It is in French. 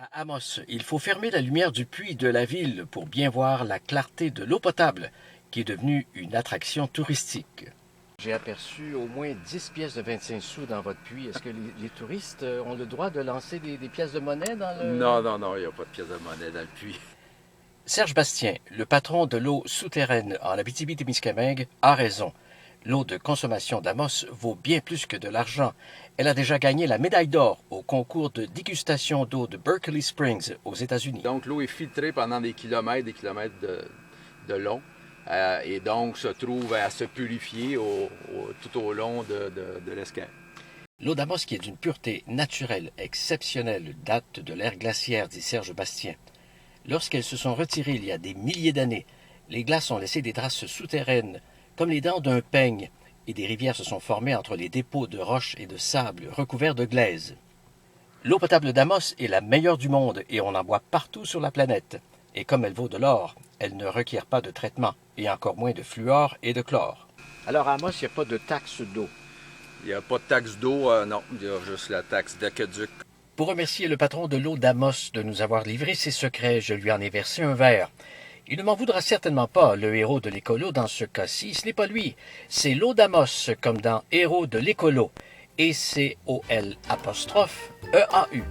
À Amos, il faut fermer la lumière du puits de la ville pour bien voir la clarté de l'eau potable, qui est devenue une attraction touristique. J'ai aperçu au moins 10 pièces de 25 sous dans votre puits. Est-ce que les touristes ont le droit de lancer des pièces de monnaie dans le... Non, non, non, il n'y a pas de pièce de monnaie dans le puits. Serge Bastien, le patron de l'eau souterraine en Abitibi-Témiscamingue, a raison. L'eau de consommation d'Amos vaut bien plus que de l'argent. Elle a déjà gagné la médaille d'or au concours de dégustation d'eau de Berkeley Springs aux États-Unis. Donc l'eau est filtrée pendant des kilomètres de long. Et donc se trouve à se purifier tout au long de l'escale. L'eau d'Amos, qui est d'une pureté naturelle exceptionnelle, date de l'ère glaciaire, dit Serge Bastien. Lorsqu'elles se sont retirées il y a des milliers d'années, les glaces ont laissé des traces souterraines, comme les dents d'un peigne, et des rivières se sont formées entre les dépôts de roches et de sable recouverts de glaise. L'eau potable d'Amos est la meilleure du monde et on en boit partout sur la planète. Et comme elle vaut de l'or, elle ne requiert pas de traitement, et encore moins de fluor et de chlore. Alors à Amos, il n'y a pas de taxe d'eau. Il n'y a pas de taxe d'eau, non, il y a juste la taxe d'aqueduc. Pour remercier le patron de l'eau d'Amos de nous avoir livré ses secrets, je lui en ai versé un verre. Il ne m'en voudra certainement pas, le héros de l'écolo dans ce cas-ci. Ce n'est pas lui, c'est l'eau d'Amos, comme dans Héros de l'écolo. ECOL apostrophe EAU.